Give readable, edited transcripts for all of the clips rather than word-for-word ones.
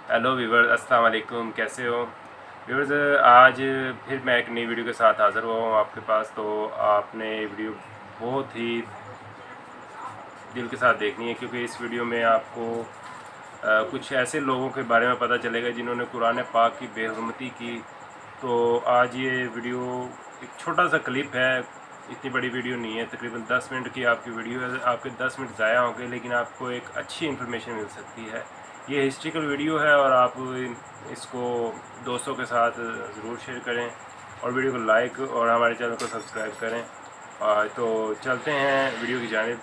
Hello viewers, अस्सलाम वालेकुम। कैसे हो व्यूवर्स? आज फिर मैं एक नई वीडियो के साथ हाज़िर हुआ हूँ आपके पास। तो आपने वीडियो बहुत ही दिल के साथ देखनी है, क्योंकि इस वीडियो में आपको कुछ ऐसे लोगों के बारे में पता चलेगा जिन्होंने कुरान पाक की बेहुरमती की। तो आज ये वीडियो एक छोटा सा क्लिप है, इतनी बड़ी वीडियो नहीं है, तकरीबन 10 मिनट की आपकी वीडियो है। आपके 10 मिनट ज़ाया होंगे, लेकिन आपको एक अच्छी इन्फॉर्मेशन मिल सकती है। ये हिस्ट्रिकल वीडियो है और आप इसको दोस्तों के साथ ज़रूर शेयर करें और वीडियो को लाइक और हमारे चैनल को सब्सक्राइब करें। तो चलते हैं वीडियो की जानिब।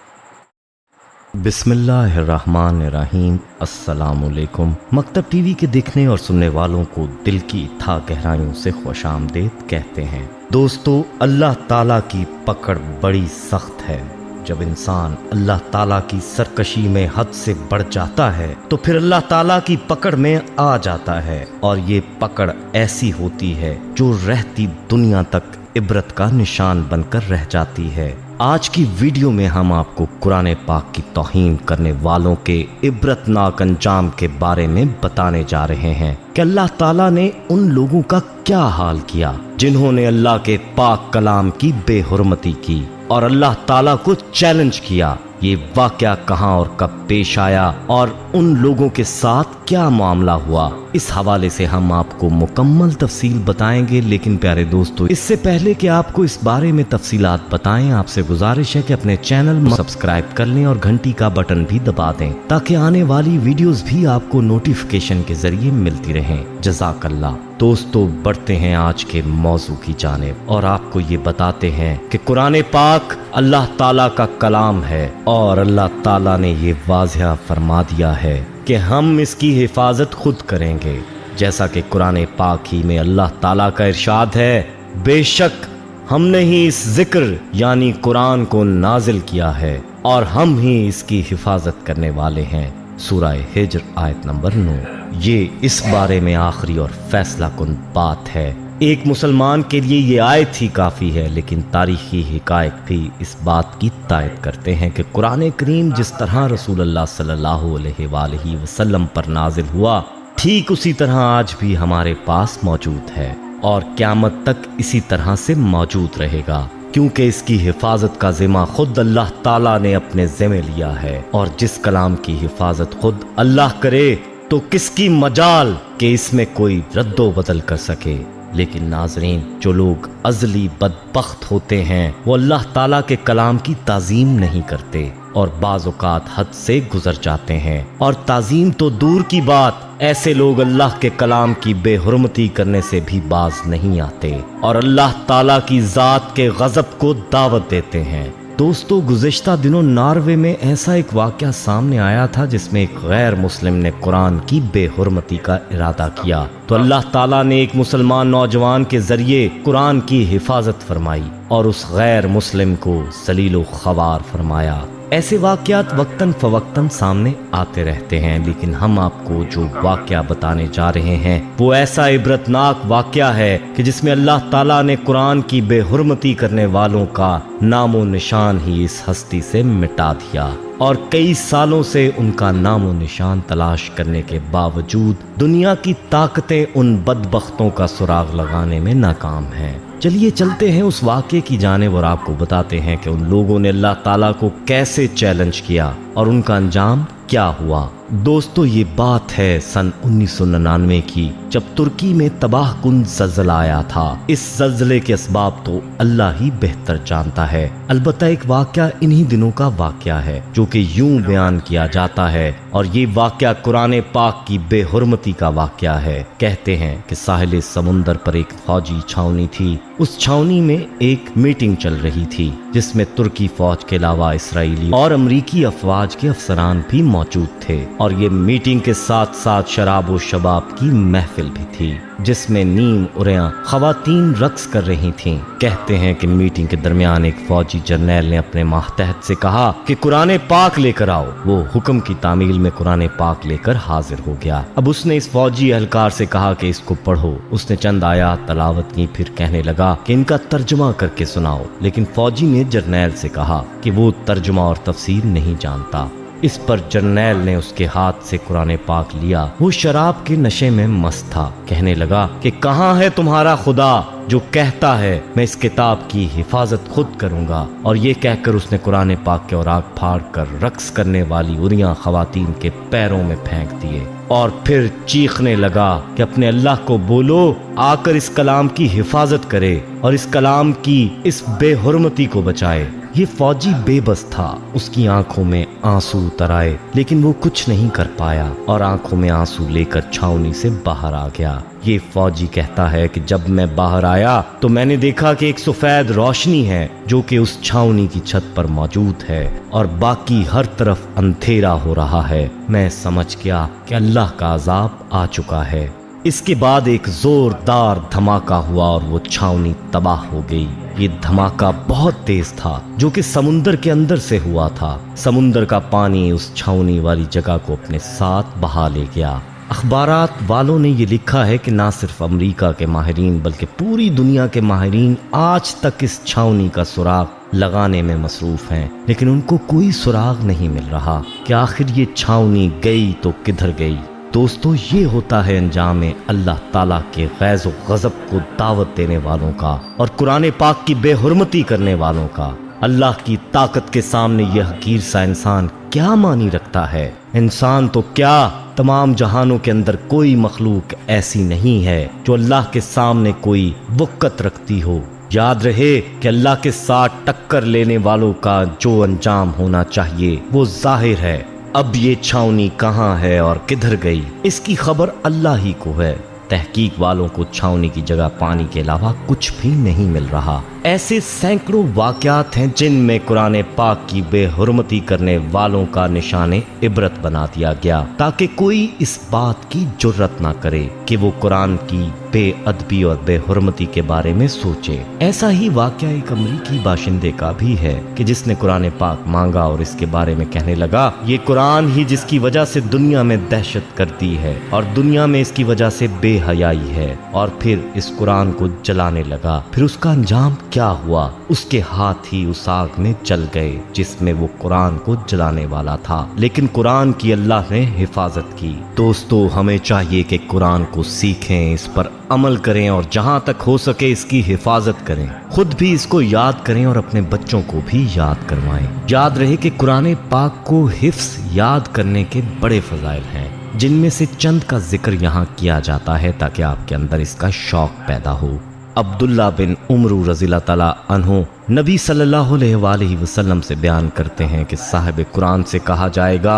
बिस्मिल्लाहिर्रहमानिर्रहीम। अस्सलामुअलैकुम। मकतब टीवी के देखने और सुनने वालों को दिल की था गहराइयों से खुशामदीद कहते हैं। दोस्तों, अल्लाह ताला की पकड़ बड़ी सख्त है। जब इंसान अल्लाह ताला की सरकशी में हद से बढ़ जाता है तो फिर अल्लाह ताला की पकड़ में आ जाता है, और ये पकड़ ऐसी होती है जो रहती दुनिया तक इबरत का निशान बनकर रह जाती है। आज की वीडियो में हम आपको कुरान पाक की तौहीन करने वालों के इबरतनाक अंजाम के बारे में बताने जा रहे हैं कि अल्लाह ताला ने उन लोगों का क्या हाल किया जिन्होंने अल्लाह के पाक कलाम की बेहुरमती की और अल्लाह ताला को चैलेंज किया। ये वाकया कहां और कब पेश आया और उन लोगों के साथ क्या मामला हुआ, इस हवाले से हम आपको मुकम्मल तफसील बताएंगे। लेकिन प्यारे दोस्तों, इससे पहले कि आपको इस बारे में तफसीलात बताएं, आपसे गुजारिश है कि अपने चैनल में सब्सक्राइब कर लें और घंटी का बटन भी दबा दें, ताकि आने वाली वीडियोस भी आपको नोटिफिकेशन के जरिए मिलती रहें। जज़ाकल्लाह। दोस्तों, बढ़ते हैं आज के मौजू की जानिब और आपको ये बताते हैं कि कुरान पाक अल्लाह ताला का कलाम है और अल्लाह ताला ने ये वाज़िह फरमा दिया है कि हम इसकी हिफाजत खुद करेंगे। जैसा कि कुरान पाक ही में अल्लाह ताला का इरशाद है, बेशक हमने ही इस जिक्र यानी कुरान को नाजिल किया है और हम ही इसकी हिफाजत करने वाले हैं। सूरह हिज्र आयत नंबर 9। ये इस बारे में आखिरी और फैसला कुन बात है। एक मुसलमान के लिए ये आयत ही काफ़ी है, लेकिन तारीखी हिकायत भी इस बात की तायद करते हैं कि कुरान करीम जिस तरह रसूल अल्लाह सल्लल्लाहु अलैहि वसल्लम पर नाजिल हुआ, ठीक उसी तरह आज भी हमारे पास मौजूद है और क़यामत तक इसी तरह से मौजूद रहेगा, क्योंकि इसकी हिफाजत का ज़िम्मा खुद अल्लाह ताला ने अपने ज़िम्मे लिया है। और जिस कलाम की हिफाजत खुद अल्लाह करे तो किसकी मजाल कि इसमें कोई रद्दो बदल कर सके। लेकिन नाज़रीन, जो लोग अज़ली बदबख्त होते हैं वो अल्लाह ताला के कलाम की ताज़ीम नहीं करते और बाज़ औक़ात हद से गुजर जाते हैं। और ताज़ीम तो दूर की बात, ऐसे लोग अल्लाह के कलाम की बेहुरमती करने से भी बाज नहीं आते और अल्लाह ताला की ज़ात के गज़ब को दावत देते हैं। दोस्तों, गुज़िश्ता दिनों नॉर्वे में ऐसा एक वाक़या सामने आया था जिसमें एक गैर मुस्लिम ने कुरान की बेहुरमती का इरादा किया, तो अल्लाह ताला ने एक मुसलमान नौजवान के जरिए कुरान की हिफाजत फरमाई और उस गैर मुस्लिम को ज़लील व ख़वार फरमाया। ऐसे वाक़यात वक्तन फ़वक्तन सामने आते रहते हैं, लेकिन हम आपको जो वाक़या बताने जा रहे हैं वो ऐसा इबरतनाक वाक़या है कि जिसमें अल्लाह ताला ने कुरान की बेहुरमती करने वालों का नामो निशान ही इस हस्ती से मिटा दिया और कई सालों से उनका नामो निशान तलाश करने के बावजूद दुनिया की ताकतें उन बदबख्तों का सुराग लगाने में नाकाम हैं। चलिए चलते हैं उस वाक़े की जानिब और आपको बताते हैं कि उन लोगों ने अल्लाह ताला को कैसे चैलेंज किया और उनका अंजाम क्या हुआ। दोस्तों, ये बात है सन 1999 की, जब तुर्की में तबाह कुन ज़ल्ज़ला आया था। इस ज़ल्ज़ले के असबाब तो अल्लाह ही बेहतर जानता है। अलबत्ता एक वाक़या इन्हीं दिनों का वाक़या है जो कि यूं बयान किया जाता है, और ये वाक़या कुरान पाक की बेहुरमती का वाक़या है। कहते हैं कि साहिल समुंदर पर एक फौजी छावनी थी। उस छावनी में एक मीटिंग चल रही थी जिसमें तुर्की फौज के अलावा इसराइली और अमरीकी अफवाज के अफसरान भी मौजूद थे, और ये मीटिंग के साथ साथ शराब व शबाब की महफिल भी थी जिसमें नीम उरियां खवातीन रक्स कर रही थीं। कहते हैं कि मीटिंग के दरमियान एक फौजी जर्नैल ने अपने मातहत से कहा कि कुरान पाक लेकर आओ। वो हुक्म की तामील में कुरान पाक लेकर हाजिर हो गया। अब उसने इस फौजी एहलकार से कहा कि इसको पढ़ो। उसने चंद आयात तलावत की, फिर कहने लगा कि इनका तर्जुमा करके सुनाओ। लेकिन फौजी ने जर्नैल से कहा कि वो तर्जुमा और तफसीर नहीं जानता। इस पर जर्नैल ने उसके हाथ से कुरान पाक लिया। वो शराब के नशे में मस्त था। कहने लगा कि कहाँ है तुम्हारा खुदा जो कहता है मैं इस किताब की हिफाजत खुद करूंगा। और ये कहकर उसने कुरान पाक के औराक फाड़ कर रक्स करने वाली उरियां खवातीन के पैरों में फेंक दिए और फिर चीखने लगा कि अपने अल्लाह को बोलो आकर इस कलाम की हिफाजत करे और इस कलाम की इस बेहुरमती को बचाए। ये फौजी बेबस था। उसकी आंखों में आंसू उतर आए लेकिन वो कुछ नहीं कर पाया और आंखों में आंसू लेकर छावनी से बाहर आ गया। ये फौजी कहता है कि जब मैं बाहर आया तो मैंने देखा कि एक सफेद रोशनी है जो कि उस छावनी की छत पर मौजूद है और बाकी हर तरफ अंधेरा हो रहा है। मैं समझ गया कि अल्लाह का अजाब आ चुका है। इसके बाद एक जोरदार धमाका हुआ और वो छावनी तबाह हो गई। ये धमाका बहुत तेज था जो कि समुंदर के अंदर से हुआ था। समुंदर का पानी उस छावनी वाली जगह को अपने साथ बहा ले गया। अखबारात वालों ने ये लिखा है कि ना सिर्फ अमेरिका के माहिरीन बल्कि पूरी दुनिया के माहिरीन आज तक इस छावनी का सुराग लगाने में मसरूफ हैं, लेकिन उनको कोई सुराग नहीं मिल रहा कि आखिर ये छावनी गई तो किधर गई। दोस्तों, ये होता है अंजाम अल्लाह ताला के गैज़ व गज़ब को दावत देने वालों का और कुरान पाक की बेहुरमती करने वालों का। अल्लाह की ताकत के सामने यह हकीर सा इंसान क्या मानी रखता है। इंसान तो क्या, तमाम जहानों के अंदर कोई मखलूक ऐसी नहीं है जो अल्लाह के सामने कोई वक़्त रखती हो। याद रहे कि अल्लाह के साथ टक्कर लेने वालों का जो अंजाम होना चाहिए वो जाहिर है। अब ये छावनी कहाँ है और किधर गई, इसकी खबर अल्लाह ही को है। तहकीक वालों को छावनी की जगह पानी के अलावा कुछ भी नहीं मिल रहा। ऐसे सैकड़ों वाक़यात हैं जिनमें कुरान पाक की बेहुरमती करने वालों का निशाने इबरत बना दिया गया ताकि कोई इस बात की जुर्रत ना करे कि वो कुरान की बेअदबी और बेहुरमती के बारे में सोचे। ऐसा ही वाक़या एक अमरीकी बाशिंदे का भी है कि जिसने कुरान पाक मांगा और इसके बारे में कहने लगा ये कुरान ही जिसकी वजह से दुनिया में दहशत करती है और दुनिया में इसकी वजह से बेहयाई है। और फिर इस कुरान को जलाने लगा। फिर उसका अंजाम क्या हुआ, उसके हाथ ही उस आग में जल गए जिसमें वो कुरान को जलाने वाला था, लेकिन कुरान की अल्लाह ने हिफाजत की। दोस्तों, हमें चाहिए कि कुरान को सीखें, इस पर अमल करें और जहां तक हो सके इसकी हिफाजत करें। खुद भी इसको याद करें और अपने बच्चों को भी याद करवाएं। याद रहे कि कुरान पाक को हिफ्स याद करने के बड़े फजाइल हैं, जिनमें से चंद का जिक्र यहाँ किया जाता है ताकि आपके अंदर इसका शौक पैदा हो। अब्दुल्ला बिन उमरू रज़ियल्लाहु ताला अन्हु नबी सल्लल्लाहु अलैहि वसल्लम से बयान करते हैं कि साहिब कुरान से कहा जाएगा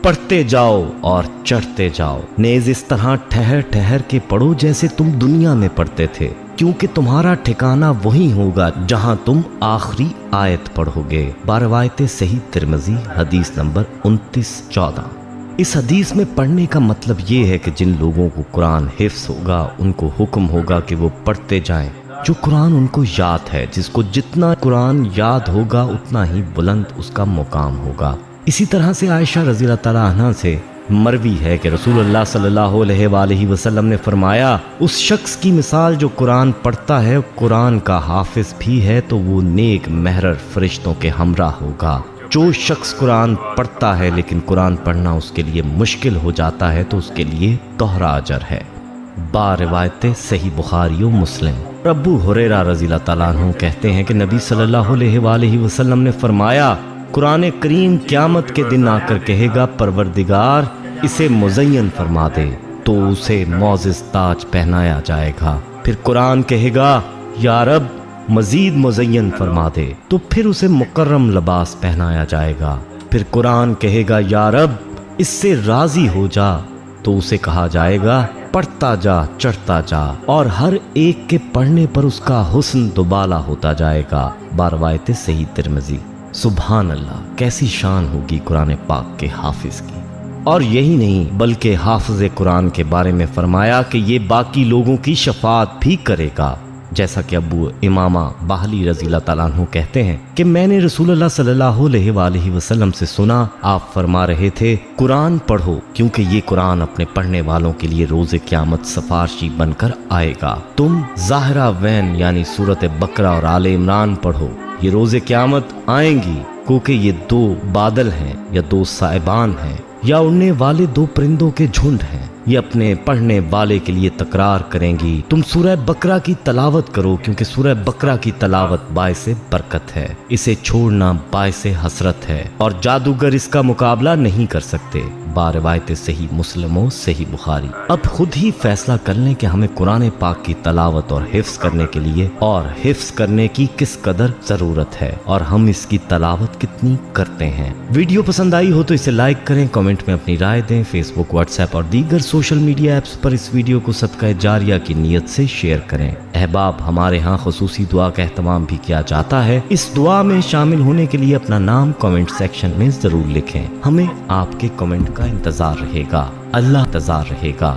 पढ़ते जाओ और चढ़ते जाओ, नेज इस तरह ठहर ठहर के पढ़ो जैसे तुम दुनिया में पढ़ते थे, क्योंकि तुम्हारा ठिकाना वही होगा जहां तुम आखिरी आयत पढ़ोगे। बारवायत सही तिरमिज़ी हदीस नंबर 29-14। इस हदीस में पढ़ने का मतलब ये है कि जिन लोगों को कुरान हिफ्स होगा उनको हुक्म होगा कि वो पढ़ते जाएं जो कुरान उनको याद है। जिसको जितना कुरान याद होगा उतना ही बुलंद उसका मुकाम होगा। इसी तरह से आयशा रज़ियल्लाहु ताला अन्हा से मरवी है कि रसूलुल्लाह सल्लल्लाहु अलैहि वसल्लम ने फरमाया उस शख्स की मिसाल जो कुरान पढ़ता है, कुरान का हाफिज भी है तो वो नेक महरर फरिश्तों के हमरा होगा। जो शख्स कुरान पढ़ता है लेकिन कुरान पढ़ना उसके लिए मुश्किल हो जाता है तो उसके लिए दोहरा अजर है। बारिवायत सही बुखारी और मुस्लिम। अबू हुरैरा रज़ियल्लाहु ताला अन्हु कहते हैं कि नबी सल्लल्लाहु अलैहि वसल्लम ने फरमाया कुरान करीम क़यामत के दिन आकर कहेगा परवरदिगार इसे मुज़य्यन फरमा दे, तो उसे मौजिज़ ताज पहनाया जाएगा। फिर कुरान कहेगा या रब मजीद मुज़य्यन फरमा दे, तो फिर उसे मुकर्रम लिबास पहनाया जाएगा। फिर कुरान कहेगा या रब इससे राज़ी हो जा, तो उसे कहा जाएगा पढ़ता जा चढ़ता जा, और हर एक के पढ़ने पर उसका हुस्न दुबाला होता जाएगा। बारवायत सही तिरमिज़ी। सुभान अल्लाह, कैसी शान होगी कुरान पाक के हाफिज की। और यही नहीं बल्कि हाफिज कुरान के बारे में फरमाया कि ये बाकी लोगों की शफाअत भी करेगा। जैसा कि अबू इमामा बाहली रज़ियल्लाहु ताला अन्हु कहते हैं कि मैंने रसूलुल्लाह सल्लल्लाहु अलैहि वसल्लम से सुना, आप फरमा रहे थे कुरान पढ़ो क्योंकि ये कुरान अपने पढ़ने वालों के लिए रोज़े क़यामत सफारशी बनकर आएगा। तुम ज़ाहिरा वैन यानी सूरत बकरा और आले इमरान पढ़ो, ये रोज़े क़यामत आएंगी, क्योंकि ये दो बादल हैं या दो साइबान हैं या उड़ने वाले दो परिंदों के झुंड हैं। ये अपने पढ़ने वाले के लिए तकरार करेंगी, तुम सूरह बकरा की तलावत करो, क्योंकि सूरह बकरा की तलावत बाइसे बरकत है, इसे छोड़ना बाइसे हसरत है, और जादूगर इसका मुकाबला नहीं कर सकते। बारवायत सही मुस्लिमों सही बुखारी। अब खुद ही फैसला कर लें कि हमें कुरान पाक की तलावत और हिफ्स करने के लिए और हिफ्स करने की किस कदर जरूरत है और हम इसकी तलावत कितनी करते हैं। वीडियो पसंद आई हो तो इसे लाइक करें, कमेंट में अपनी राय दें, फेसबुक, व्हाट्सएप और दीगर सोशल मीडिया ऐप्स पर इस वीडियो को सदका जारिया की नीयत से शेयर करें। अहबाब, हमारे यहाँ खुसूसी दुआ का एहतमाम भी किया जाता है। इस दुआ में शामिल होने के लिए अपना नाम कमेंट सेक्शन में जरूर लिखें। हमें आपके कमेंट का इंतजार रहेगा। अल्लाह इंतजार रहेगा।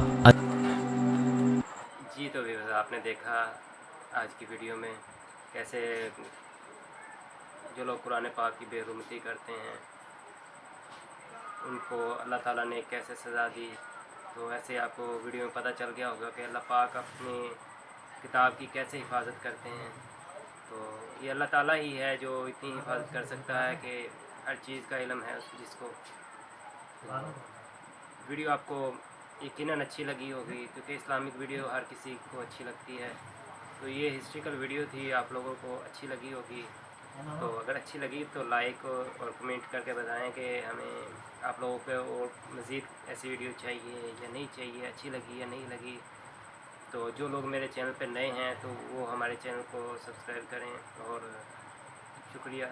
जी तो व्यूअर्स, आपने देखा आज की वीडियो में कैसे जो लोग कुरान पाक की बेरुमती करते हैं उनको अल्लाह ताला ने कैसे सज़ा दी। तो ऐसे आपको वीडियो में पता चल गया होगा कि अल्लाह पाक अपनी किताब की कैसे हिफाजत करते हैं। तो ये अल्लाह ताला ही है जो इतनी हिफाजत कर सकता है कि हर चीज़ का इल्म है जिसको। तो वीडियो आपको यकीनन अच्छी लगी होगी, क्योंकि इस्लामिक वीडियो हर किसी को अच्छी लगती है। तो ये हिस्ट्रिकल वीडियो थी, आप लोगों को अच्छी लगी होगी। तो अगर अच्छी लगी तो लाइक और कमेंट करके बताएं कि हमें आप लोगों को और मज़ीद ऐसी वीडियो चाहिए या नहीं चाहिए, अच्छी लगी या नहीं लगी। तो जो लोग मेरे चैनल पर नए हैं तो वो हमारे चैनल को सब्सक्राइब करें, और शुक्रिया।